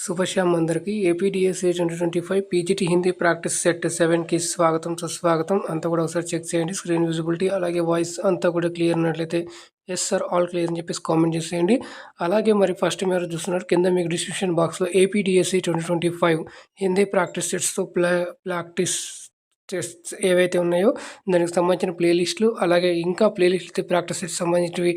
శుభశ్యామ్ అందరికీ ఏపీడిఎస్ఏ 2025 PGT Hindi practice set 7కి స్వాగతం సుస్వాగతం. అంతా కూడా ఒకసారి చెక్ చేయండి. స్క్రీన్ విజిబిలిటీ అలాగే వాయిస్ అంతా కూడా క్లియర్ ఉన్నట్లయితే ఎస్ సార్ ఆల్ క్లియర్ అని చెప్పేసి కామెంట్ చేసేయండి. అలాగే మరి ఫస్ట్ మీరు చూస్తున్నారు కింద మీకు డిస్క్రిప్షన్ బాక్స్లో ఏపీడిఎస్ఏ 2025 హిందీ ప్రాక్టీస్ సెట్స్తో ప్రాక్టీస్ టెస్ట్స్ ఏవైతే ఉన్నాయో దానికి సంబంధించిన ప్లేలిస్టులు అలాగే ఇంకా ప్లేలిస్ట్ ప్రాక్టీస్ సెట్స్ సంబంధించినవి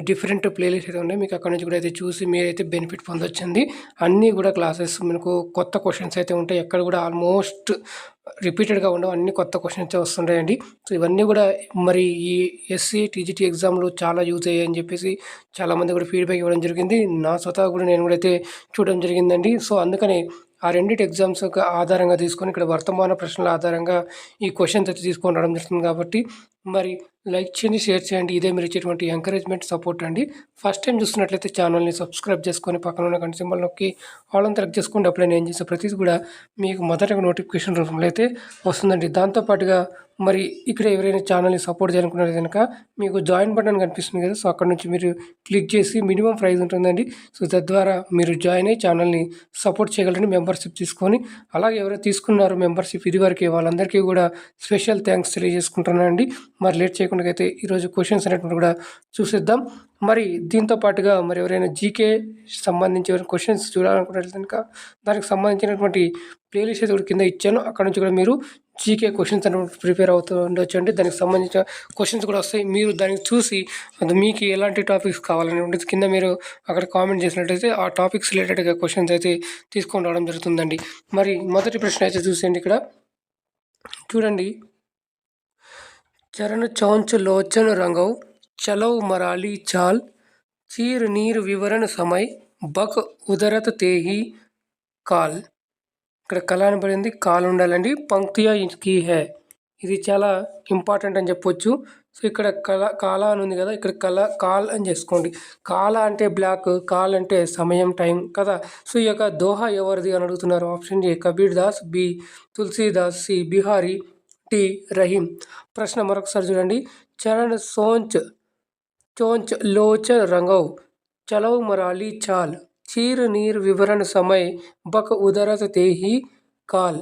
డిఫరెంట్ ప్లేలిస్ట్ అయితే ఉన్నాయి. మీకు అక్కడ నుంచి కూడా అయితే చూసి మీరైతే బెనిఫిట్ పొందొచ్చండి. అన్నీ కూడా క్లాసెస్ మనకు కొత్త క్వశ్చన్స్ అయితే ఉంటాయి. ఎక్కడ కూడా ఆల్మోస్ట్ రిపీటెడ్గా ఉండవు, అన్ని కొత్త క్వశ్చన్స్ వస్తుంటాయండి. సో ఇవన్నీ కూడా మరి ఈ ఎస్సీ టీజీటీ ఎగ్జామ్లో చాలా యూజ్ అయ్యాయని చెప్పేసి చాలామంది కూడా ఫీడ్బ్యాక్ ఇవ్వడం జరిగింది. నా స్వతహా కూడా నేను కూడా అయితే చూడడం జరిగిందండి. సో అందుకని ఆ రెండింటి ఎగ్జామ్స్ ఆధారంగా తీసుకొని ఇక్కడ వర్తమాన ప్రశ్నల ఆధారంగా ఈ క్వశ్చన్స్ అయితే తీసుకొని రావడం జరుగుతుంది. కాబట్టి మరి లైక్ చేయండి, షేర్ చేయండి. ఇదే మీరు ఇచ్చేటువంటి ఎంకరేజ్మెంట్ సపోర్ట్ అండి. ఫస్ట్ టైం చూస్తున్నట్లయితే ఛానల్ని సబ్స్క్రైబ్ చేసుకొని పక్కన ఉన్న గంట సింబల్ నొక్కి ఆల్ అని సెలెక్ట్ చేసుకోండి. అప్పుడే నేను చేసే ప్రతిదీ కూడా మీకు మొదటగా నోటిఫికేషన్ రూపంలో అయితే వస్తుందండి. దాంతోపాటుగా మరి ఇక్కడ ఎవరైనా ఛానల్ని సపోర్ట్ చేయాలనుకున్నారు కనుక మీకు జాయిన్ బటన్ కనిపిస్తుంది కదా, సో అక్కడ నుంచి మీరు క్లిక్ చేసి మినిమం ప్రైస్ ఉంటుందండి. సో తద్వారా మీరు జాయిన్ అయ్యి ఛానల్ని సపోర్ట్ చేయగలరని మెంబర్షిప్ తీసుకొని, అలాగే ఎవరైతే తీసుకున్నారో మెంబర్షిప్ ఇదివరకే వాళ్ళందరికీ కూడా స్పెషల్ థ్యాంక్స్ తెలియజేసుకుంటున్నానండి. మరి లేట్ చేయకుండా అయితే ఈరోజు క్వశ్చన్స్ అనేటువంటి కూడా చూసేద్దాం. మరి దీంతో పాటుగా మరి ఎవరైనా జీకే సంబంధించి ఎవరైనా క్వశ్చన్స్ చూడాలనుకున్నట్లయితే కనుక దానికి సంబంధించినటువంటి ప్లేలిస్ట్ అయితే కూడా కింద ఇచ్చాను. అక్కడ నుంచి కూడా మీరు జీకే క్వశ్చన్స్ అనేవి ప్రిపేర్ అవుతూ ఉండొచ్చు అండి. దానికి సంబంధించిన క్వశ్చన్స్ కూడా వస్తాయి. మీరు దానికి చూసి అది మీకు ఎలాంటి టాపిక్స్ కావాలని ఉంటుంది కింద మీరు అక్కడ కామెంట్ చేసినట్టయితే ఆ టాపిక్స్ రిలేటెడ్గా క్వశ్చన్స్ అయితే తీసుకొని రావడం జరుగుతుందండి. మరి మొదటి ప్రశ్న అయితే చూసేయండి. ఇక్కడ చూడండి, చరణ చౌంచ లోచన రంగవ్ చలవ్ మరాలి చాల్ చీర్ నీర్ వివరణ సమయ్ బక్ ఉదరత తేహి కాల్. ఇక్కడ కళ అని పడింది, కాల్ ఉండాలండి. పంక్తియా కీ హే, ఇది చాలా ఇంపార్టెంట్ అని చెప్పొచ్చు. సో ఇక్కడ కాల అని ఉంది కదా, ఇక్కడ కాల్ అని చేసుకోండి. కాల అంటే బ్లాక్, కాల్ అంటే సమయం, టైం కదా. సో ఈ యొక్క దోహా ఎవరిది అని అడుగుతున్నారు. Option A Kabir Das, B Tulsidas, C Bihari, D Rahim. ప్రశ్న మరొకసారి చూడండి. చరణ్ చోంచ్ లోచన్ రంగవ్ చలవ్ మరాలి చాల్ చీర్ నీర్ వివరణ సమయ్ బక్ ఉదరత తేహి కాల్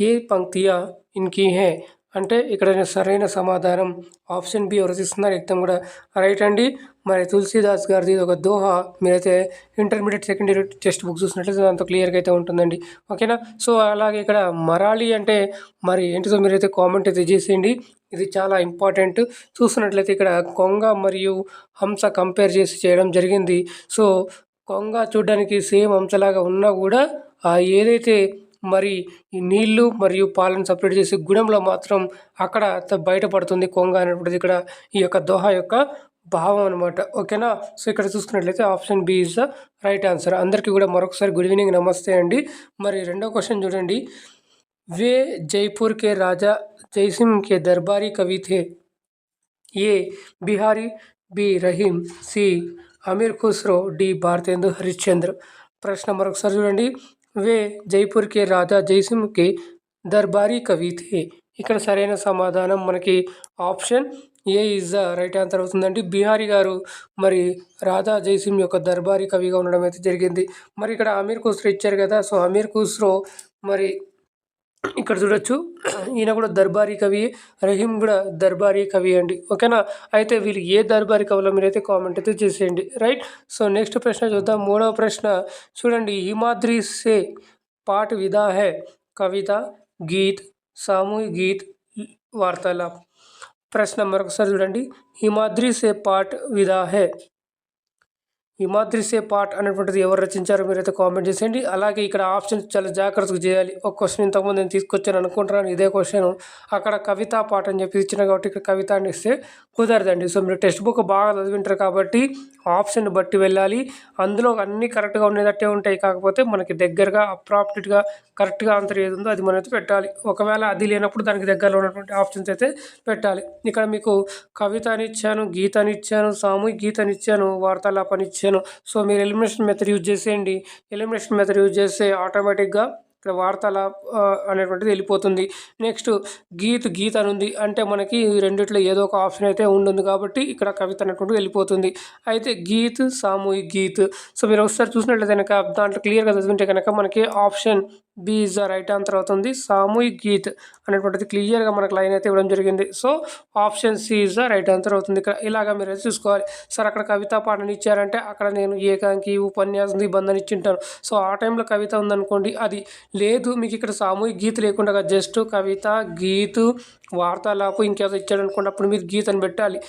ఏ పంక్తియా ఇన్కి హే. అంటే ఇక్కడ సరైన సమాధానం ఆప్షన్ బి ఎవరు ఇస్తున్నారు, ఎక్దం కూడా రైట్ అండి. మరి తులసీదాస్ గారిది ఒక దోహా మీరైతే intermediate second year text book చూసినట్లయితే దాంతో క్లియర్గా అయితే ఉంటుందండి. ఓకేనా. సో అలాగే ఇక్కడ మరాలి అంటే మరి ఏంటిదో మీరైతే కామెంట్ అయితే చేసేయండి. ఇది చాలా ఇంపార్టెంట్. చూస్తున్నట్లయితే ఇక్కడ కొంగ మరియు హంస కంపేర్ చేసి చేయడం జరిగింది. సో కొంగ చూడడానికి సేమ్ హంసలాగా ఉన్నా కూడా ఏదైతే మరి ఈ నీళ్లు మరియు పాలను సపరేట్ చేసే గుణంలో మాత్రం అక్కడ బయటపడుతుంది కొంగ అనేటువంటిది ఇక్కడ ఈ యొక్క దోహా యొక్క భావం అనమాట. ఓకేనా. సో ఇక్కడ చూసుకున్నట్లయితే option B is the right answer. అందరికీ కూడా మరొకసారి గుడ్ ఈవినింగ్, నమస్తే అండి. మరి రెండో క్వశ్చన్ చూడండి. వే జైపూర్ కే రాజా జైసింహ్ కే దర్బారీ కవి థే. A Bihari, B Rahim, C Amir Khusro, D Bharatendu Harishchandra. ప్రశ్న మరొకసారి చూడండి. వే జైపూర్ కే రాజా జైసింహ్ కే దర్బారీ కవి థే. ఇక్కడ సరైన సమాధానం మనకి option A is the right answer అవుతుందండి. బిహారీ గారు మరి రాజా జైసింహ్ యొక్క దర్బారీ కవిగా ఉండడం అయితే జరిగింది. మరి ఇక్కడ అమీర్ ఖుస్రో ఇచ్చారు కదా, సో అమీర్ ఖుస్రో మరి ఇక్కడ చూడొచ్చు ఈయన కూడా దర్బారీ కవి, రహీం కూడా దర్బారీ కవి అండి. ఓకేనా. అయితే వీళ్ళు ఏ దర్బారీ కవులో మీరైతే కామెంట్ అయితే చేసేయండి. రైట్. సో నెక్స్ట్ ప్రశ్న చూద్దాం. మూడవ ప్రశ్న చూడండి. హిమాద్రి సే పాఠ విదా హై కవిత, గీత్, సామూహిక గీత్, వార్తాలాప్. ప్రశ్న మరొకసారి చూడండి. హిమాద్రి సే పాఠ విదా హై, హిమాద్రి సే పాఠ్ అనేటువంటిది ఎవరు రచించారో మీరైతే కామెంట్ చేసేయండి. అలాగే ఇక్కడ ఆప్షన్ చాలా జాగ్రత్తగా చేయాలి. ఒక క్వశ్చన్ ఇంతకుముందు నేను తీసుకొచ్చాను అనుకుంటున్నాను, ఇదే క్వశ్చన్ అక్కడ కవితా పాఠ అని చెప్పి ఇచ్చిన కాబట్టి ఇక్కడ కవిత అని ఇస్తే కుదరదండి. సో మీరు టెక్స్ట్ బుక్ బాగా చదివింటారు కాబట్టి ఆప్షన్ బట్టి వెళ్ళాలి. అందులో అన్నీ కరెక్ట్గా ఉండేటట్టే ఉంటాయి, కాకపోతే మనకి దగ్గరగా అప్రాప్రియేట్గా కరెక్ట్గా ఆన్సర్ ఏది ఉందో అది మనం అయితే పెట్టాలి. ఒకవేళ అది లేనప్పుడు దానికి దగ్గరలో ఉన్నటువంటి ఆప్షన్స్ అయితే పెట్టాలి. ఇక్కడ మీకు కవిత అని ఇచ్చాను, గీత అని ఇచ్చాను, సామూహిక గీత అని ఇచ్చాను, వార్తాలాప్ అని ఇచ్చాను. సో మీరు ఎలిమినేషన్ మెథడ్ యూజ్ చేసేయండి. ఎలిమినేషన్ మెథడ్ యూజ్ చేస్తే ఆటోమేటిక్గా ఇక్కడ వార్తాలాప్ అనేటువంటిది వెళ్ళిపోతుంది. నెక్స్ట్ గీత్ అని ఉంది అంటే మనకి రెండిట్లో ఏదో ఒక ఆప్షన్ అయితే ఉంటుంది కాబట్టి ఇక్కడ కవిత అనేటువంటిది వెళ్ళిపోతుంది. అయితే గీత్ సామూహిక్ గీత్. సో మీరు ఒకసారి చూసినట్లయితే కనుక దాంట్లో క్లియర్గా చదువుకుంటే కనుక మనకి option B is the right answer అవుతుంది. సామూహిక్ గీత్ అనేటువంటిది క్లియర్గా మనకు లైన్ అయితే ఇవ్వడం జరిగింది. So option C is the right answer అవుతుంది. ఇక్కడ ఇలాగా మీరు అయితే చూసుకోవాలి. సార్ అక్కడ కవితా పాటను ఇచ్చారంటే అక్కడ నేను ఏకాంకి ఉపన్యాసం నిబంధన ఇచ్చింటాను. సో ఆ టైంలో కవిత ఉందనుకోండి, అది లేదు మీకు ఇక్కడ సామూహిక గీత లేకుండా జస్ట్ కవిత గీతు వార్తాలాపు ఇంకేదో ఇచ్చాడు అనుకోండి, అప్పుడు మీరు గీతను పెట్టాలి.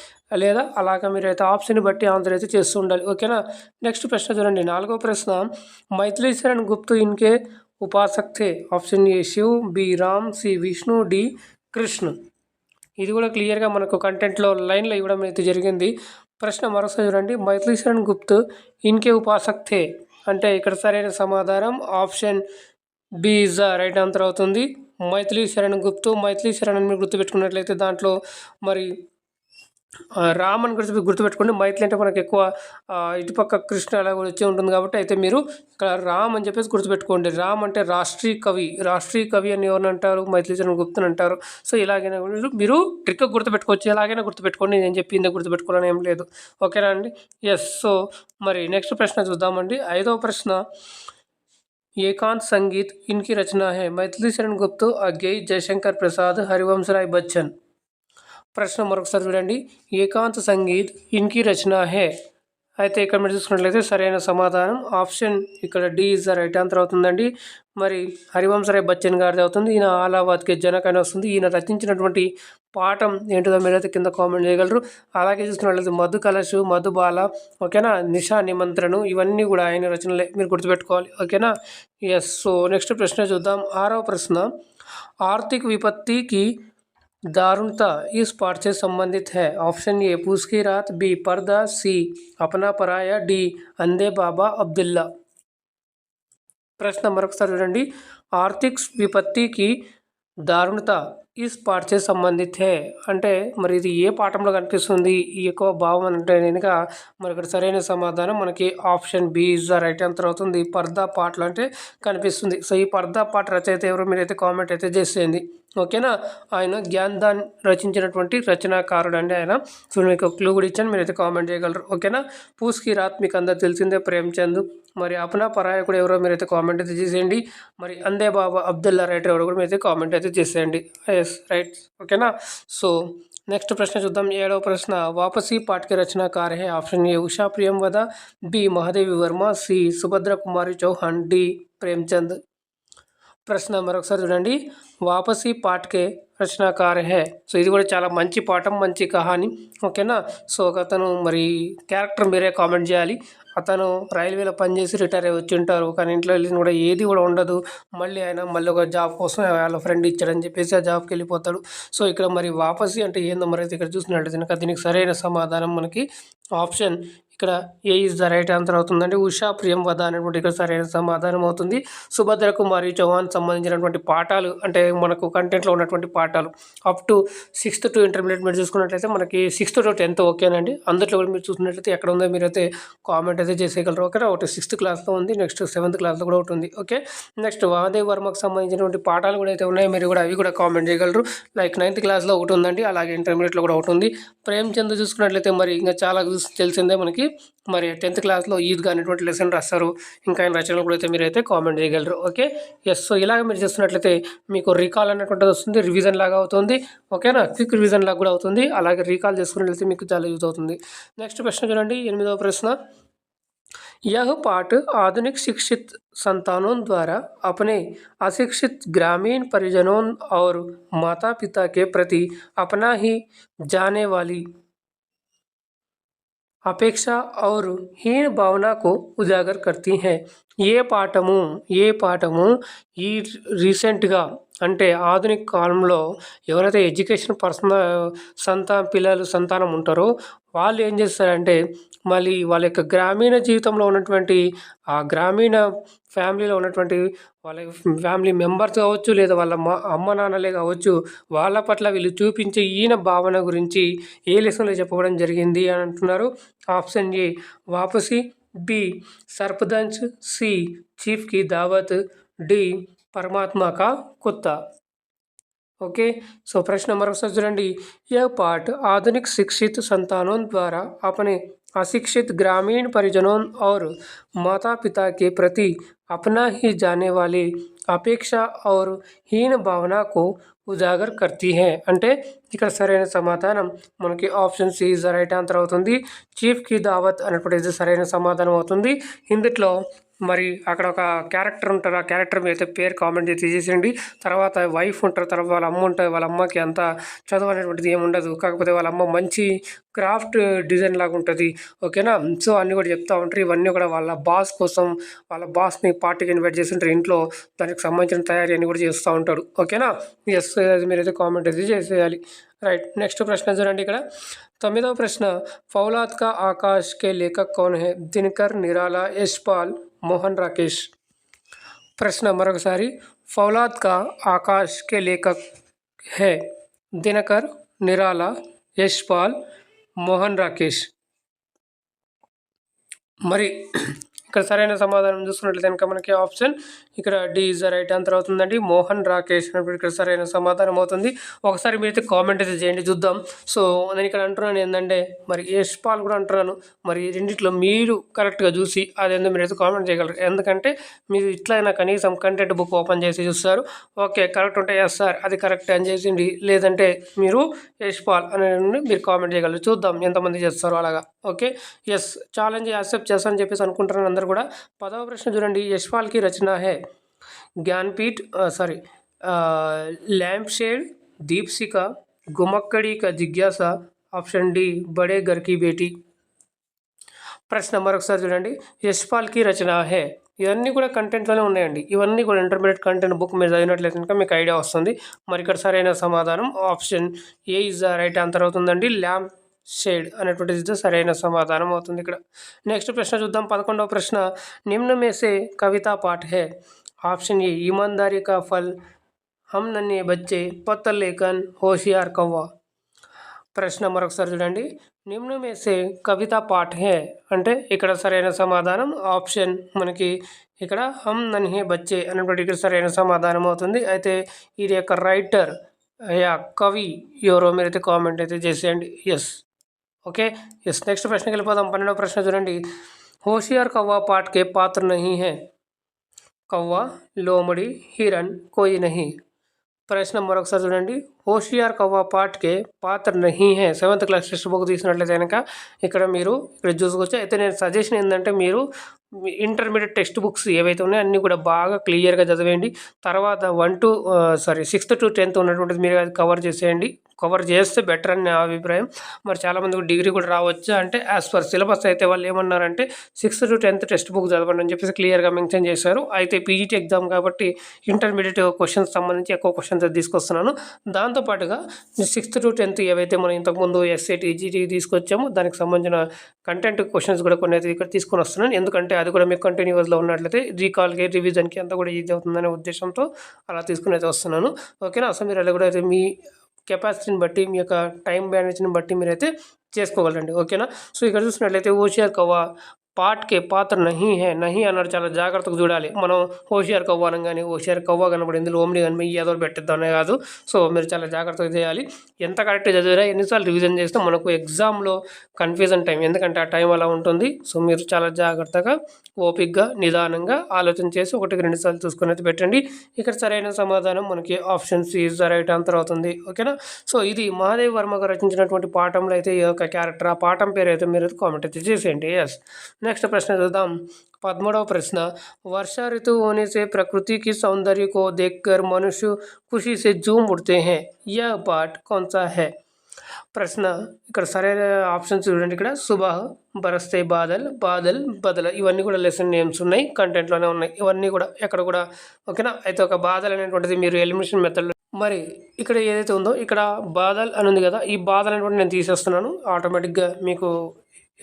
లేదా అలాగా మీరైతే ఆప్షన్ బట్టి ఆన్సర్ అయితే చేస్తూ ఉండాలి. ఓకేనా. నెక్స్ట్ ప్రశ్న చూడండి, 4వ ప్రశ్న. మైథిలి శరణ్ గుప్తు ఇన్కే ఉపాసక్ थे. Option A Shiv, B Ram, C Vishnu, D Krishna. ఇది కూడా క్లియర్గా మనకు కంటెంట్లో లైన్లో ఇవ్వడం అయితే జరిగింది. ప్రశ్న మరోసారి చూడండి, మైథిలి శరణ్ గుప్తు ఇన్కే ఉపాసక్ थे అంటే ఇక్కడ సరైన సమాధానం option B is the right answer అవుతుంది. మైథిలి శరణ్ మైథిలి శరణ్ అని మీరు గుర్తుపెట్టుకున్నట్లయితే దాంట్లో మరి రామ్ అని గుర్తుపెట్టుకోండి. మైథిలి అంటే మనకు ఎక్కువ ఇటుపక్క కృష్ణ అలా కూడా వచ్చి ఉంటుంది కాబట్టి అయితే మీరు ఇక్కడ రామ్ అని చెప్పేసి గుర్తుపెట్టుకోండి. రామ్ అంటే రాష్ట్రీయ కవి అని ఎవరిని అంటారు? మైథిలి శరణ్ గుప్తుని అంటారు. సో ఇలాగైనా మీరు ట్రిక్ గుర్తుపెట్టుకోవచ్చు, ఎలాగైనా గుర్తుపెట్టుకోండి, నేను చెప్పిందే గుర్తుపెట్టుకోవాలని ఏం లేదు. ఓకేనా అండి. ఎస్. సో మరి నెక్స్ట్ ప్రశ్న చూద్దామండి. 5వ ప్రశ్న. ఏకాంత్ సంగీత్ ఇన్కి రచన హై. మైథిలి శరణ్ గుప్తు, అగ్గేయ్, జయశంకర్ ప్రసాద్, హరివంశ్ రాయ్ బచ్చన్. ప్రశ్న మరొకసారి చూడండి, ఏకాంత్ సంగీత్ ఇన్కి రచన హే. అయితే ఇక్కడ మీరు చూసుకున్నట్లయితే సరైన సమాధానం ఆప్షన్ ఇక్కడ D is the right answer అవుతుందండి. మరి హరివంశ్ రాయ్ బచ్చన్ గారిది అవుతుంది. ఈయన అలహాబాద్కి జనక్ అని వస్తుంది. ఈయన రచించినటువంటి పాఠం ఏంటిదో మీరైతే కింద కామెంట్ చేయగలరు. అలాగే చూసుకున్నట్లయితే మధు కలశు, మధుబాల, ఓకేనా, నిషా నిమంత్రణు, ఇవన్నీ కూడా ఆయన రచనలే, మీరు గుర్తుపెట్టుకోవాలి. ఓకేనా. ఎస్. సో నెక్స్ట్ ప్రశ్న చూద్దాం. 6వ ప్రశ్న. ఆర్థిక విపత్తికి दारुणता इस पाठ से संबंधित है. ऑप्शन ए पूस की रात, बी पर्दा, सी अपना पराया, डी अंधे बाबा अब्दुल्ला. प्रश्न मरొకసారి చూడండి, ఆర్థిక విపత్తికి దారుణత ఇస్ పాఠ్ సే సంబంధిత్ హే అంటే మరి ఇది ఏ పాఠంలో కనిపిస్తుంది ఈ ఎక్కువ భావం అంటే కనుక మరి ఇక్కడ సరైన సమాధానం మనకి option B is the right answer అవుతుంది. పర్దా పాటలు అంటే కనిపిస్తుంది. సో ఈ పర్దా పాట రచయిత ఎవరు మీరైతే కామెంట్ అయితే చేసేయండి. ఓకేనా. ఆయన జ్ఞాన్దాన్ రచించినటువంటి రచనాకారుడు అండి ఆయన. సో మీకు క్లూ కూడా ఇచ్చాను, మీరైతే కామెంట్ చేయగలరు. ఓకేనా. పూస్కి రాత్ మీకు అందరు తెలిసిందే, ప్రేమ్చంద్. మరి అపనా పరాయ కూడా ఎవరో మీరైతే కామెంట్ అయితే చేసేయండి. మరి అందే బాబా అబ్దుల్లా రైటర్ ఎవరో కూడా మీరైతే కామెంట్ అయితే చేసేయండి. Yes right. ఓకేనా. సో నెక్స్ట్ ప్రశ్న చూద్దాం. 7వ ప్రశ్న. వాపసీ పాठ के रचनाकार है. Option A Usha Priyamvada, B Mahadevi Verma, C Subhadra Kumari Chauhan, D Premchand. ప్రశ్న మరొకసారి చూడండి, వాపసీ పాఠకే రచనాకార హే. సో ఇది కూడా చాలా మంచి పాఠం, మంచి కహాని. ఓకేనా. సో అతను మరి క్యారెక్టర్ మీరే కామెంట్ చేయాలి. అతను రైల్వేలో పనిచేసి రిటైర్ అయ్యి వచ్చి ఉంటారు, కానీ ఇంట్లో వెళ్ళిన కూడా ఏది కూడా ఉండదు. మళ్ళీ ఒక జాబ్ కోసం వాళ్ళ ఫ్రెండ్ ఇచ్చాడని చెప్పేసి ఆ జాబ్కి వెళ్ళిపోతాడు. సో ఇక్కడ మరి వాపసి అంటే ఏందో మరి అయితే ఇక్కడ చూసినట్టు దీనికి సరైన సమాధానం మనకి ఆప్షన్ ఇక్కడ ఏ ఈజ్ ద రైట్ ఆన్సర్ అవుతుందండి. ఉషా ప్రియంవద అనేటువంటి ఇక్కడ సరైన సమాధానం అవుతుంది. సుభద్ర కుమారి చౌహాన్ సంబంధించినటువంటి పాఠాలు అంటే మనకు కంటెంట్లో ఉన్నటువంటి పాఠాలు up to 6th to intermediate మీరు చూసుకున్నట్లయితే మనకి 6th to 10th ఓకేనండి. అందులో కూడా మీరు చూసినట్లయితే ఎక్కడ ఉందో మీరైతే కామెంట్ అయితే చేసేయగలరు. ఓకేనా. ఒకటి 6th క్లాస్లో ఉంది, నెక్స్ట్ 7th క్లాస్లో కూడా ఒకటి ఉంది. ఓకే. నెక్స్ట్ మహాదేవ్ వర్మకు సంబంధించినటువంటి పాఠాలు కూడా అయితే ఉన్నాయి, మీరు కూడా అవి కూడా కామెంట్ చేయగలరు. లైక్ 9th క్లాస్లో ఒకటి ఉందండి, అలాగే ఇంటర్మీడియట్లో కూడా ఒకటి ఉంది. ప్రేమ్చంద్ చూసుకున్నట్లయితే మరి ఇంకా చాలా తెలిసిందే మనకి, మరి 10th క్లాస్లో ఈద్గా అనేటువంటి లెసన్ రాస్తారు. ఇంకా ఆయన రచనలు కూడా అయితే మీరైతే కామెంట్ చేయగలరు. ఓకే. ఎస్. సో ఇలాగ మీరు చేస్తున్నట్లయితే మీకు రీకాల్ అనేటువంటిది వస్తుంది, రివిజన్ లాగా అవుతుంది. ఓకేనా. క్విక్ రివిజన్ లాగా కూడా అవుతుంది. అలాగే రీకాల్ చేసుకున్నట్లయితే మీకు చాలా యూజ్ అవుతుంది. నెక్స్ట్ ప్రశ్న చూడండి, 8వ ప్రశ్న. यह पाठ आधुनिक शिक्षित संतानों द्वारा अपने अशिक्षित ग्रामीण परिजनों और माता पिता के प्रति अपना ही जाने वाली అపేక్ష और హీన భావన को उजागर करती हैं. ఏ పాఠము ఈ రీసెంట్గా అంటే ఆధునిక కాలంలో ఎవరైతే ఎడ్యుకేషన్ సంతానం ఉంటారో వాళ్ళు ఏం చేస్తారంటే మళ్ళీ వాళ్ళ యొక్క గ్రామీణ జీవితంలో ఉన్నటువంటి ఆ గ్రామీణ ఫ్యామిలీలో ఉన్నటువంటి వాళ్ళ ఫ్యామిలీ మెంబర్స్ కావచ్చు, లేదా వాళ్ళ అమ్మ నాన్నలే కావచ్చు, వాళ్ళ పట్ల వీళ్ళు చూపించే ఈయన భావన గురించి ఏ లెసన్లో చెప్పబడడం జరిగింది అని అంటున్నారు. ఆప్షన్ ఏ వాపసి, బి సర్పదంచ్, సి చీఫ్ కి దావత్, డి परमात्मा का कुत्ता। ओके। सो प्रश्न नंबर से चूँगी, यह पाठ आधुनिक शिक्षित संतानों द्वारा अपने अशिक्षित ग्रामीण परिजनों और माता पिता के प्रति अपना ही जाने वाली अपेक्षा और हीन भावना को ఉజాగర్ కర్తీ హే అంటే ఇక్కడ సరైన సమాధానం మనకి option C is the right answer అవుతుంది. చీఫ్ కి దావత్ అనేటువంటిది సరైన సమాధానం అవుతుంది. ఇందులో మరి అక్కడ ఒక క్యారెక్టర్ ఉంటారు, ఆ క్యారెక్టర్ మీద అయితే పేరు కామెంట్ చేసి తీసేసేయండి. తర్వాత వైఫ్ ఉంటారు, తర్వాత వాళ్ళ అమ్మ ఉంటుంది. వాళ్ళ అమ్మకి అంత చదువు అనేటువంటిది ఏమి ఉండదు, కాకపోతే వాళ్ళ అమ్మ మంచి క్రాఫ్ట్ డిజైన్ లాగా ఉంటుంది. ఓకేనా. సో అన్నీ కూడా చెప్తూ ఉంటారు. ఇవన్నీ కూడా వాళ్ళ బాస్ కోసం, వాళ్ళ బాస్ని పార్టీకి ఇన్వైట్ చేసి ఉంటారు, ఇంట్లో దానికి సంబంధించిన తయారీ అన్ని కూడా చేస్తూ ఉంటాడు. ఓకేనా. ఎస్, మీరైతే కామెంట్ అయితే చేసేయాలి. రైట్. నెక్స్ట్ ప్రశ్న చూడండి ఇక్కడ 9వ ప్రశ్న, ఫౌలాద్ కా ఆకాష్ కే లేఖక్ కౌన్ హై? దినకర్, నిరాలా, యశ్పాల్, మోహన్ రాకేష్. ప్రశ్న మరొకసారి, ఫౌలాద్ కా ఆకాష్ కే లేఖక్ హై? దినకర్, నిరాలా, యశ్పాల్, మోహన్ రాకేష్. మరి ఇక్కడ సరైన సమాధానం చూసుకున్నట్లయితే కనుక మనకి ఆప్షన్ ఇక్కడ D is the right answer అవుతుందండి. మోహన్ రాకేష్ అన్నప్పుడు ఇక్కడ సరైన సమాధానం అవుతుంది. ఒకసారి మీరైతే కామెంట్ అయితే చేయండి, చూద్దాం. సో నేను ఇక్కడ అంటున్నాను ఏంటంటే మరి యశ్పాల్ కూడా అంటున్నాను. మరి రెండిట్లో మీరు కరెక్ట్గా చూసి అదేందో మీరైతే కామెంట్ చేయగలరు. ఎందుకంటే మీరు ఇట్లయినా కనీసం కంటెంట్ బుక్ ఓపెన్ చేసి చూస్తారు. ఓకే, కరెక్ట్ ఉంటే ఎస్ సార్ అది కరెక్ట్ అని చేసిండి, లేదంటే మీరు యశ్పాల్ అనే మీరు కామెంట్ చేయగలరు. చూద్దాం ఎంతమంది చేస్తారు అలాగా. ఓకే. ఎస్, ఛాలెంజ్ యాక్సెప్ట్ చేస్తానని చెప్పేసి అనుకుంటున్నాను అందరూ కూడా. 10వ ప్రశ్న చూడండి, యశ్పాల్ की रचना है ज्ञानपीठ लैंप शेड, दीपशिका, गुमक्कड़ी का जिज्ञासा, ఆప్షన్ డి బడే ఘర్ కి బేటీ. ప్రశ్న మరొకసారి చూడండి, యశ్పాల్ కి రచన హే. ఇవన్నీ కూడా కంటెంట్లోనే ఉన్నాయండి. ఇవన్నీ కూడా ఇంటర్మీడియట్ కంటెంట్ బుక్ మీరు చదివినట్లయితే కనుక మీకు ఐడియా వస్తుంది. మరి ఇక్కడ సరైన సమాధానం option A is the right answer అవుతుందండి. ల్యాంప్ షేడ్ అనేటువంటిది సరైన సమాధానం అవుతుంది ఇక్కడ. నెక్స్ట్ ప్రశ్న చూద్దాం. 11వ ప్రశ్న, నిమ్న में से कविता पाठ है? ఆప్షన్ ఏ ईमानदारी का फल, हम नन्हे बच्चे, पत्थर लेखन, होशियार कौवा. ప్రశ్న మరొకసారి చూడండి, నిమ్న में से కవిత పాఠ్ హే అంటే ఇక్కడ సరైన సమాధానం ఆప్షన్ మనకి ఇక్కడ హమ్ నన్హే బచ్చే అనేటువంటి ఇక్కడ సరైన సమాధానం అవుతుంది. అయితే ఇది యొక్క రైటర్ యా కవి ఎవరో మీరైతే కామెంట్ అయితే చేసేయండి. ఎస్. ఓకే. ఎస్. నెక్స్ట్ ప్రశ్నకి వెళ్ళిపోదాం. 12వ ప్రశ్న చూడండి, హోషియార్ కవ్వా పాఠ్ కే పాత్ర నహీ హై? కవ్వా, లోమడి, హిరన్, కోయి నహీ. ప్రశ్న మరొకసారి చూడండి, హోషియార్ కవ్వా పాఠ్కే పాత్ర నహీ హై. 7th క్లాస్ టెక్స్ట్ బుక్ తీసినట్లయితే కనుక ఇక్కడ మీరు ఇక్కడ చూసుకోవచ్చు. అయితే నేను సజెషన్ ఏంటంటే మీరు ఇంటర్మీడియట్ టెక్స్ట్ బుక్స్ ఏవైతే ఉన్నాయో అన్నీ కూడా బాగా క్లియర్గా చదివేయండి. తర్వాత 6th to 10th ఉన్నటువంటిది మీరు అది కవర్ చేసేయండి. కవర్ చేస్తే బెటర్ అని నా అభిప్రాయం. మరి చాలామందికి డిగ్రీ కూడా రావచ్చు. అంటే యాజ్ పర్ సిలబస్ అయితే వాళ్ళు ఏమన్నారంటే 6th to 10th text book చదవండి అని చెప్పేసి క్లియర్గా మెన్షన్ చేశారు. అయితే పీజీటీ ఎగ్జామ్ కాబట్టి ఇంటర్మీడియట్ క్వశ్చన్స్ సంబంధించి ఎక్కువ క్వశ్చన్స్ తీసుకొస్తున్నాను. దాంతోపాటుగా 6th to 10th ఏవైతే మనం ఇంతకుముందు ఎస్ఏటీ, జీటీ తీసుకొచ్చామో దానికి సంబంధించిన కంటెంట్ క్వశ్చన్స్ కూడా కొన్ని అయితే ఇక్కడ తీసుకొని వస్తున్నాను. ఎందుకంటే అది కూడా మీకు కంటిన్యూస్లో ఉన్నట్లయితే రీకాల్కి, రివిజన్కి అంతా కూడా ఈజీ అవుతుందనే ఉద్దేశంతో అలా తీసుకుని అయితే వస్తున్నాను. ఓకేనా. సో మీరు అలా కూడా అయితే మీ కెపాసిటీని బట్టి, మీ యొక్క టైం మేనేజ్ని బట్టి మీరైతే చేసుకోగలరండి. ఓకేనా. సో ఇక్కడ చూసినట్లయితే హోషియార్ కవ్వా పాట్కే పాత్ర నహీ హై. నహీ అన్నాడు, చాలా జాగ్రత్తగా చూడాలి. మనం హోషియార్ కవ్వా అనగానే హోషియార్ కవ్వా కనబడింది, లోమ్ని కానీ ఏదో పెట్టిద్దామనే కాదు. సో మీరు చాలా జాగ్రత్తగా చేయాలి. ఎంత కరెక్ట్గా చదివినా ఎన్నిసార్లు రివిజన్ చేస్తే మనకు ఎగ్జామ్లో కన్ఫ్యూజన్ టైం, ఎందుకంటే ఆ టైం అలా ఉంటుంది. సో మీరు చాలా జాగ్రత్తగా, ఓపిక్గా, నిదానంగా ఆలోచన చేసి 1-2 సార్లు చూసుకొని అయితే పెట్టండి. ఇక్కడ సరైన సమాధానం మనకి option C is the right answer అవుతుంది. ఓకేనా. సో ఇది మహాదేవ్ వర్మ గారు రచించినటువంటి పాఠంలో అయితే ఈ యొక్క క్యారెక్టర్, ఆ పాఠం పేరు అయితే మీరు కామెంట్ అయితే చేసేయండి. ఎస్. నెక్స్ట్ ప్రశ్న చూద్దాం. 13వ ప్రశ్న, वर्षा ऋतु होने से प्रकृति की सौंदर्य को देखकर मनुष्य खुशी से झूम उठते हैं, यह पाठ कौन सा है? ప్రశ్న ఇక్కడ సరైన ఆప్షన్స్ చూడండి. ఇక్కడ సుబహ్, బరస్తే బాదల్, బాదల్, బదల, ఇవన్నీ కూడా లెసన్ నేమ్స్ ఉన్నాయి, కంటెంట్లోనే ఉన్నాయి ఇవన్నీ కూడా ఎక్కడ కూడా. ఓకేనా. అయితే ఒక బాదల్ అనేటువంటిది మీరు ఎలిమినేషన్ మెథడ్లో మరి ఇక్కడ ఏదైతే ఉందో ఇక్కడ బాదల్ అని ఉంది కదా, ఈ బాదల్ అనేటువంటి నేను తీసేస్తున్నాను. ఆటోమేటిక్గా మీకు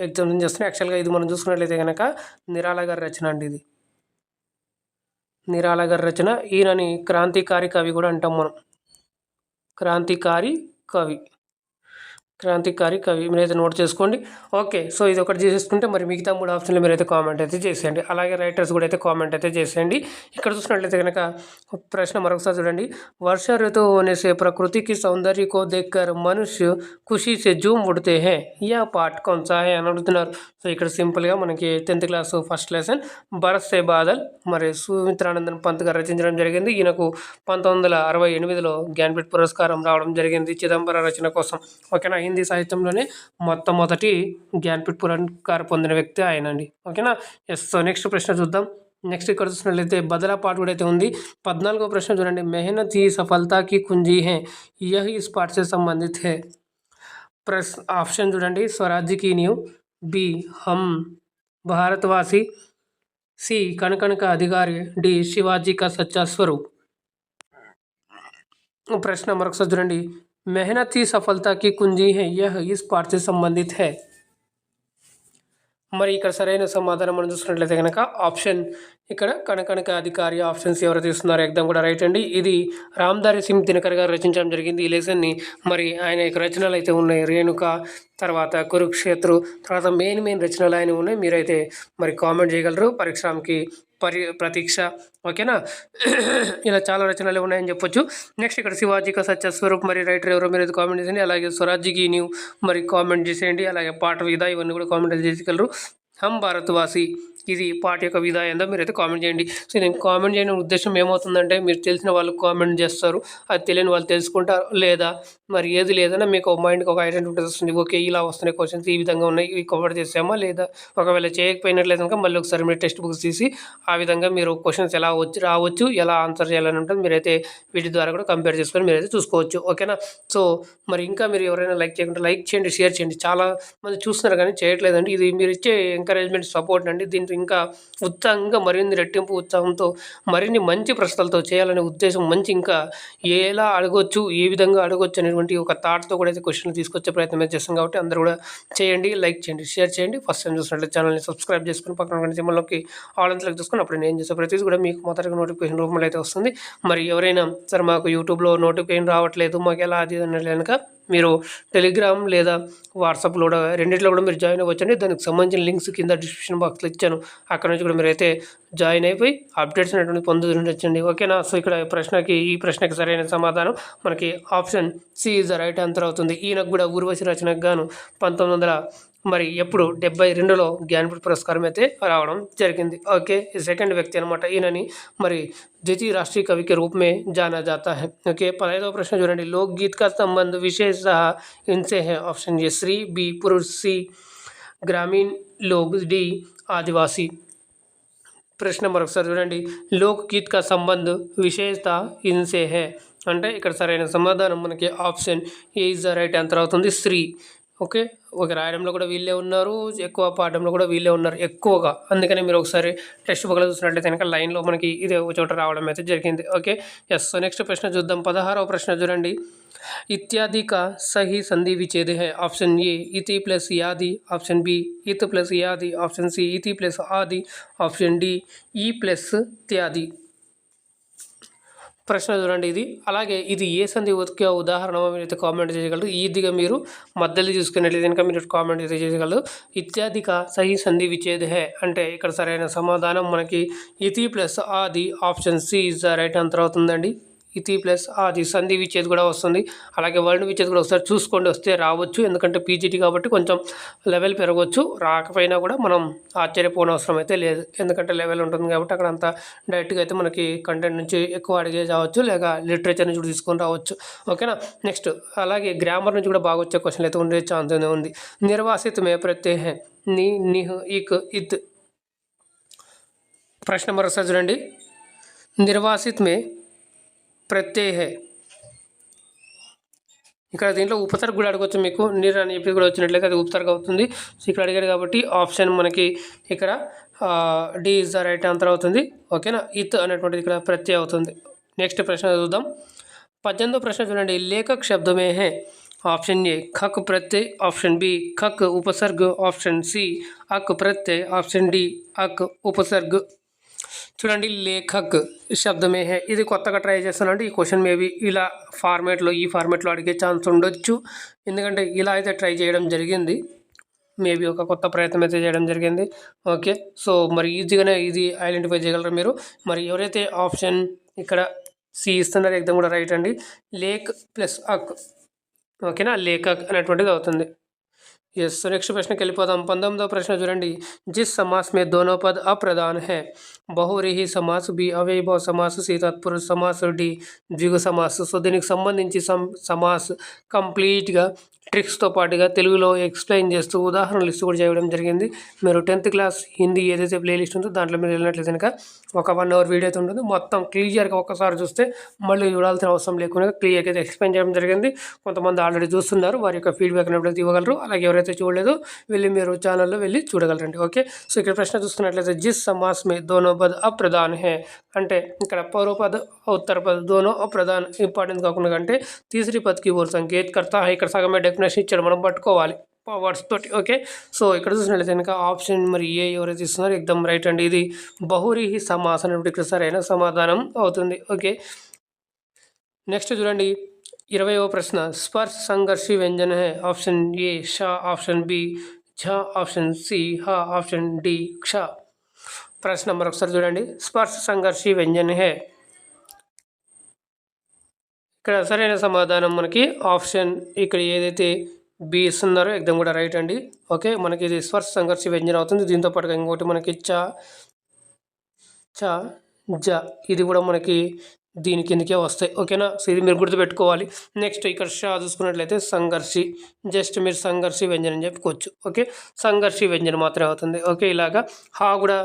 ఎగ్జామ్ నుంచి చేస్తున్నాను. యాక్చువల్గా ఇది మనం చూసుకున్నట్లయితే కనుక నిరాలా గారి రచన అండి. ఇది నిరాలా గారి రచన. ఈయనని క్రాంతికారి కవి కూడా అంటాం మనం, క్రాంతికారి కవి. క్రాంతికారి కవి మీరైతే నోట్ చేసుకోండి. ఓకే, సో ఇది ఒకటి చేసేసుకుంటే మరి మిగతా 3 ఆప్షన్లు మీరైతే కామెంట్ అయితే చేసేయండి. అలాగే రైటర్స్ కూడా అయితే కామెంట్ అయితే చేసేయండి. ఇక్కడ చూసినట్లయితే కనుక ప్రశ్న మరొకసారి చూడండి. వర్ష ऋतु होने से प्रकृति की सौंदर्य को देखकर मनुष्य खुशी से झूम उठते हैं, यह पाठ कौन सा है అని అడుగుతున్నారు. సో ఇక్కడ సింపుల్గా మనకి 10th క్లాస్ ఫస్ట్ లెసన్ బరస్ సే బాదల్ మరి సుమిత్రానందన్ పంత్ గారు రచించడం జరిగింది. ఈయనకు 1968లో జ్ఞానపీఠ పురస్కారం రావడం జరిగింది చిదంబర రచన కోసం. ఓకేనా, హిందీ సాహిత్యంలోనే మొట్టమొదటి జ్ఞానపీఠ పురస్కారం పొందిన వ్యక్తి ఆయనండి. ఓకేనా. ఎస్, సో నెక్స్ట్ ప్రశ్న చూద్దాం. నెక్స్ట్ ఇక్కడ చూసినట్లయితే బదలా పాట కూడా అయితే ఉంది. 14వ ప్రశ్న చూడండి. మెహనత్ ही सफलता की कुंजी है, यह इस पाठ से संबंधित है. ఆప్షన్ చూడండి. స్వరాజ్య की नींव, बी हम भारतवासी, सी कण कण का अधिकारी, डी शिवाजी का सच्चा स्वरूप. प्रश्न मरकसा చూడండి. मेहनत ही सफलता की कुंजी है, यह इस पाठ से संबंधित है. మరి ఇక్కడ సరైన సమాధానం మనం చూసుకున్నట్లయితే కనుక ఆప్షన్ ఇక్కడ కణకణక అధికారి ఆప్షన్స్ ఎవరు తీస్తున్నారు ఎగ్జామ్ కూడా రైట్ అండి. ఇది రామ్ధారి సింగ్ దినకర్ గారు రచించడం జరిగింది ఈ లెసన్ని. మరి ఆయన యొక్క రచనలు అయితే ఉన్నాయి. రేణుక, తర్వాత కురుక్షేత్ర, తర్వాత మెయిన్ రచనలు ఆయన ఉన్నాయి. మీరైతే మరి కామెంట్ చేయగలరు. పరీక్షకి ప్రతీక్ష, ఓకేనా. ఇలా చాలా రచనలు ఉన్నాయని చెప్పొచ్చు. నెక్స్ట్ ఇక్కడ శివాజీక సత్య స్వరూప్ మరి రైటర్ ఎవరో మీరు కామెంట్ చేసేయండి. అలాగే స్వరాజ్యకి న్యూ మరి కామెంట్ చేసేయండి. అలాగే పాట విధ ఇవన్నీ కూడా కామెంట్ చేయగలరు. హమ్ భారత్వాసి ఇది పాట యొక్క విధ ఏందో మీరైతే కామెంట్ చేయండి. సో నేను కామెంట్ చేయడం ఉద్దేశం ఏమవుతుందంటే మీరు తెలిసిన వాళ్ళు కామెంట్ చేస్తారు, అది తెలియని వాళ్ళు తెలుసుకుంటారు. లేదా మరి ఏది లేదన్నా మీకు మైండ్కి ఒక ఐడెంటిటీ వస్తుంది. ఓకే, ఇలా వస్తున్నాయి క్వశ్చన్స్, ఈ విధంగా ఉన్నాయి, ఇవి కవర్ చేసామా లేదా. ఒకవేళ చేయకపోయినట్లయితే కనుక మళ్ళీ ఒకసారి మీరు టెక్స్ట్ బుక్స్ తీసి ఆ విధంగా మీరు క్వశ్చన్స్ ఎలా రావచ్చు, ఎలా ఆన్సర్ చేయాలని ఉంటుంది మీరైతే వీటి ద్వారా కూడా కంపేర్ చేసుకొని మీరైతే చూసుకోవచ్చు. ఓకేనా. సో మరి ఇంకా మీరు ఎవరైనా లైక్ చేయకుండా లైక్ చేయండి, షేర్ చేయండి. చాలా మంది చూస్తున్నారు కానీ చేయట్లేదండి. ఇది మీరు ఇచ్చే ఎంకరేజ్మెంట్ సపోర్ట్ అండి. దీంట్లో ఇంకా ఉత్సాహంగా మరిన్ని రెట్టింపు ఉత్సాహంతో మరిన్ని మంచి ప్రశ్నలతో చేయాలనే ఉద్దేశం, మంచి ఇంకా ఎలా అడగొచ్చు, ఏ విధంగా అడగొచ్చు అనేటువంటి ఒక థాట్తో కూడా అయితే క్వశ్చన్లు తీసుకొచ్చే ప్రయత్నం చేస్తాం. కాబట్టి అందరూ కూడా చేయండి, లైక్ చేయండి, షేర్ చేయండి. ఫస్ట్ టైం చూసినట్లయితే ఛానల్ని సబ్స్క్రైబ్ చేసుకుని పక్కన సింబల్లోకి ఆల్ అని సెలెక్ట్ చేసుకుని అప్పుడు నేను చేసే ప్రతిదీ కూడా మీకు మొదటిగా నోటిఫికేషన్ రూపంలో అయితే వస్తుంది. మరి ఎవరైనా సరే మాకు యూట్యూబ్లో నోటిఫికేషన్ రావట్లేదు, మాకు ఎలా అది అని కనుక మీరు టెలిగ్రామ్ లేదా వాట్సాప్లో కూడా రెండింటిలో కూడా మీరు జాయిన్ అవ్వచ్చండి. దానికి సంబంధించిన లింక్స్ కింద డిస్క్రిప్షన్ బాక్స్లో ఇచ్చాను. అక్కడ నుంచి కూడా మీరైతే జాయిన్ అయిపోయి అప్డేట్స్ అనేటువంటి పొందుతుండొచ్చండి. ఓకేనా. సో ఇక్కడ ఈ ప్రశ్నకి సరైన సమాధానం మనకి option C is the right answer అవుతుంది. ఈయనకు కూడా ఊర్వశి రచనకు గాను 1972లో జ్ఞానపీఠ పురస్కారం అయితే రావడం జరిగింది. ఓకే, సెకండ్ వ్యక్తి అనమాట ఈయనని మరి द्वितीय राष्ट्रीय कवि के रूप में जाना जाता है. ओके, 15वां प्रश्न చూడండి. लोकगीत का संबंध विशेषतः इनसे है. ऑप्शन ए स्त्री, बी पुरुष, सी ग्रामीण लोग, डी आदिवासी. ప్రశ్న మరొకసారి చూడండి. లోక్గీత్ కా సంబంధ్ విశేషత ఇన్సే హే అంటే ఇక్కడ సరైన సమాధానం మనకి option A is the right answer అవుతుంది. స్త్రీ. ఓకే, రాయడంలో కూడా వీళ్ళే ఉన్నారు, ఎక్కువ పాఠంలో కూడా వీళ్ళే ఉన్నారు ఎక్కువగా. అందుకని మీరు ఒకసారి టెక్స్ట్ బుక్లో చూసినట్లయితే కనుక లైన్లో మనకి ఇదే ఒక చోట రావడం అయితే జరిగింది. Okay, yes. సో నెక్స్ట్ ప్రశ్న చూద్దాం. 16వ ప్రశ్న చూడండి. इत्यादि का सही संधि विच्छेद है. ऑप्शन ए इति प्लस यादि, ऑप्शन बी इत प्लस यादि, ऑप्शन सी इति प्लस आदि, ऑप्शन डी ई प्लस त्यादि. ప్రశ్న చూడండి ఇది. అలాగే ఇది ఏ సంధి యొక్క ఉదాహరణ మీరైతే కామెంట్ చేయగలరు. ఈజీగా మీరు మధ్యలో చూసుకున్నట్లయితే కనుక మీరు కామెంట్ అయితే చేయగలరు. ఇత్యాదిక సహీ సంధి విచ్ఛేద్ హే అంటే ఇక్కడ సరైన సమాధానం మనకి ఇతి ప్లస్ ఆది option C is the right answer అవుతుందండి. ఇతి ప్లస్ ఆది సంధి విచ్ఛేద్ కూడా వస్తుంది. అలాగే వర్డ్ విచ్ఛేద్ కూడా ఒకసారి చూసుకోండి, వస్తే రావచ్చు. ఎందుకంటే పీజీటీ కాబట్టి కొంచెం లెవెల్ పెరగవచ్చు. రాకపోయినా కూడా మనం ఆశ్చర్యపోనవసరం అయితే లేదు, ఎందుకంటే లెవెల్ ఉంటుంది కాబట్టి అక్కడ అంతా డైరెక్ట్గా అయితే మనకి కంటెంట్ నుంచి ఎక్కువ అడిగే రావచ్చు, లేక లిటరేచర్ నుంచి కూడా తీసుకొని రావచ్చు. ఓకేనా. నెక్స్ట్ అలాగే గ్రామర్ నుంచి కూడా బాగా వచ్చే క్వశ్చన్లు అయితే ఉండే ఛాన్స్ ఉంది. నిర్వాసిత మే ప్రత్యయ హై, ని, నిహ్, ఇక్, ఇత్. ప్రశ్న మరోసారి చూడండి. నిర్వాసిత్ మే ప్రత్యయ హై, ఇక్కడ దీంట్లో ఉపసర్గ కూడా అడగవచ్చు. మీకు నీరు అని చెప్పి కూడా వచ్చినట్లయితే అది ఉపసర్గ అవుతుంది. సో ఇక్కడ అడిగారు కాబట్టి ఆప్షన్ మనకి ఇక్కడ D is the right answer అవుతుంది. ఓకేనా. ఇత్ అనేటువంటిది ఇక్కడ ప్రత్యయ అవుతుంది. నెక్స్ట్ ప్రశ్న చూద్దాం. 18వ ప్రశ్న చూడండి. లేఖక్ శబ్దమే హే. Option A खक Pratyaya, option B खक उपसर्ग, ऑप्शन सी अक प्रत्यय, ऑप्शन डी अक उपसर्ग. చూడండి లేఖక్ శబ్దమే హే ఇది కొత్తగా ట్రై చేస్తానంటే ఈ క్వశ్చన్ మేబీ ఇలా ఈ ఫార్మేట్లో అడిగే ఛాన్స్ ఉండొచ్చు. ఎందుకంటే ఇలా అయితే ట్రై చేయడం జరిగింది. మేబీ ఒక కొత్త ప్రయత్నం అయితే చేయడం జరిగింది. ఓకే. సో మరి ఈజీగానే ఇది ఐడెంటిఫై చేయగలరు మీరు. మరి ఎవరైతే ఆప్షన్ ఇక్కడ సి ఇస్తున్నారో ఎగ్జామ్ కూడా రైట్ అండి. లేక్ ప్లస్ అక్ ఓకేనా, లేఖక్ అనేటువంటిది అవుతుంది. यस, तो नेक्स्ट प्रश्न के लिए पदम 19వ प्रश्न చూడండి. जिस समास में दोनों पद अप्रधान है, बहुव्रीहि समास, बी अव्ययभाव समास, सी तत्पुरुष समास, डी ద్విగు సమాస్. సో దీనికి సంబంధించి సమాస్ కంప్లీట్గా ట్రిక్స్తో పాటుగా తెలుగులో ఎక్స్ప్లెయిన్ చేస్తూ ఉదాహరణ లిస్ట్ కూడా చేయడం జరిగింది. మీరు 10th క్లాస్ హిందీ ఏదైతే ప్లేలిస్ట్ ఉందో దాంట్లో మీరు వెళ్ళినట్లయితే కనుక ఒక 1 అవర్ వీడియో అయితే ఉంటుంది. మొత్తం క్లియర్గా ఒక్కసారి చూస్తే మళ్ళీ చూడాల్సిన అవసరం లేకుండా క్లియర్గా అయితే ఎక్స్ప్లెయిన్ చేయడం జరిగింది. కొంతమంది ఆల్రెడీ చూస్తున్నారు, వారి యొక్క ఫీడ్బ్యాక్ అనేది ఇవ్వగలరు. అలాగే ఎవరైతే చూడలేదో వెళ్ళి మీరు ఛానల్లో వెళ్ళి చూడగలరండి. ఓకే. సో ఇక్కడ ప్రశ్న చూస్తున్నట్లయితే జిస్ సమాస్ మే దోనో పద్ అప్రధాన్ హే అంటే ఇక్కడ పూర్వ పద उत्तर पद दोनों अप्रधान इंपॉर्टेंट కాకుండా అంటే తీసరి పదకి ఓర్ సంకేత్ కర్తా హై. ఇక్కడ సగమే డెఫినేషన్ ఇచ్చాడు, మనం పట్టుకోవాలి వర్డ్స్ తోటి. ఓకే. సో ఇక్కడ చూసినట్లయితే కనుక ఆప్షన్ మరి ఏ ఎవరైతే ఇస్తున్నారో ఎగ్దమ్ రైట్ అండి. ఇది బహురీహి సమాస్ అనేటువంటి ఇక్కడ సరైన సమాధానం అవుతుంది. ఓకే. నెక్స్ట్ చూడండి 20వ ప్రశ్న. స్పర్శ సంఘర్షి వ్యంజన హై. ఆప్షన్ ఏ ష, option B Jha, option C హ, ఆప్షన్ డి క్ష. ప్రశ్న మరొకసారి చూడండి. స్పర్శ సంఘర్షి వ్యంజన హై. ఇక్కడ సరైన సమాధానం మనకి ఆప్షన్ ఇక్కడ ఏదైతే బి ఇస్తున్నారో ఎగ్దమ్ కూడా రైట్ అండి. ఓకే. మనకి ఇది స్పర్శ సంఘర్ష వ్యంజన అవుతుంది. దీంతో పాటుగా ఇంకోటి మనకి చ, జ ఇది కూడా మనకి దీని కిందకే వస్తాయి. ఓకేనా. సో ఇది మీరు గుర్తుపెట్టుకోవాలి. నెక్స్ట్ ఇక్కడ షా చూసుకున్నట్లయితే సంఘర్షి, జస్ట్ మీరు సంఘర్షి వ్యంజనం అని చెప్పుకోవచ్చు. ఓకే. సంఘర్షి వ్యంజనం మాత్రమే అవుతుంది. ఓకే. ఇలాగా హా కూడా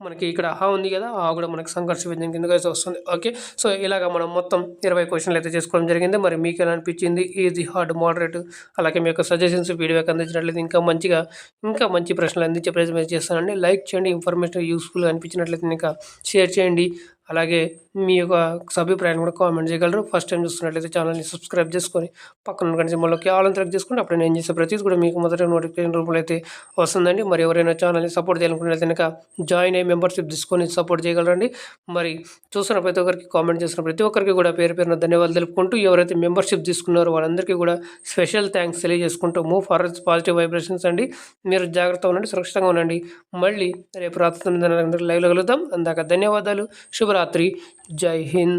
మనకి ఇక్కడ హా ఉంది కదా, ఆ కూడా మనకి సంఘర్ష వ్యంజనం కిందకి అయితే వస్తుంది. ఓకే. సో ఇలాగ మనం మొత్తం 20 క్వశ్చన్లు అయితే చేసుకోవడం జరిగింది. మరి మీకు ఎలా అనిపించింది, ఈజీ, హార్డ్, మోడరేట్, అలాగే మీ యొక్క సజెషన్స్ ఫీడ్బ్యాక్ అందించినట్లయితే ఇంకా మంచి ప్రశ్నలు అందించే ప్రయత్నం చేస్తానండి. లైక్ చేయండి. ఇన్ఫర్మేషన్ యూస్ఫుల్గా అనిపించినట్లయితే ఇంకా షేర్ చేయండి. అలాగే మీ యొక్క అభిప్రాయాన్ని కూడా కామెంట్ చేయగలరు. ఫస్ట్ టైం చూస్తున్నట్లయితే ఛానల్ని సబ్స్క్రైబ్ చేసుకొని పక్కన ఉన్న సింబల్లోకి ఆల్ అని సెలెక్ట్ చేసుకుంటే అప్పుడు నేను చేసే ప్రతిదీ కూడా మీకు మొదట నోటిఫికేషన్ రూపంలో అయితే వస్తుందండి. మరి ఎవరైనా ఛానల్ని సపోర్ట్ చేయాలనుకున్నట్లయితే కనుక జాయిన్ అయ్యి మెంబర్షిప్ తీసుకొని సపోర్ట్ చేయగలరండి. మరి చూస్తున్న ప్రతి ఒక్కరికి, కామెంట్ చేసిన ప్రతి ఒక్కరికి కూడా పేరున ధన్యవాదాలు తెలుపుకుంటూ, ఎవరైతే మెంబర్షిప్ తీసుకున్నారో వాళ్ళందరికీ కూడా స్పెషల్ థ్యాంక్స్ తెలియజేసుకుంటూ మూవ్ ఫార్వర్డ్స్ పాజిటివ్ వైబ్రేషన్స్ అండి. మీరు జాగ్రత్తగా ఉండండి, సురక్షితంగా ఉండండి. మళ్ళీ రేపు రాత్రి 9 లైవ్లో కలుద్దాం. అందాక ధన్యవాదాలు. శుభరాత్రి. జై హింద్.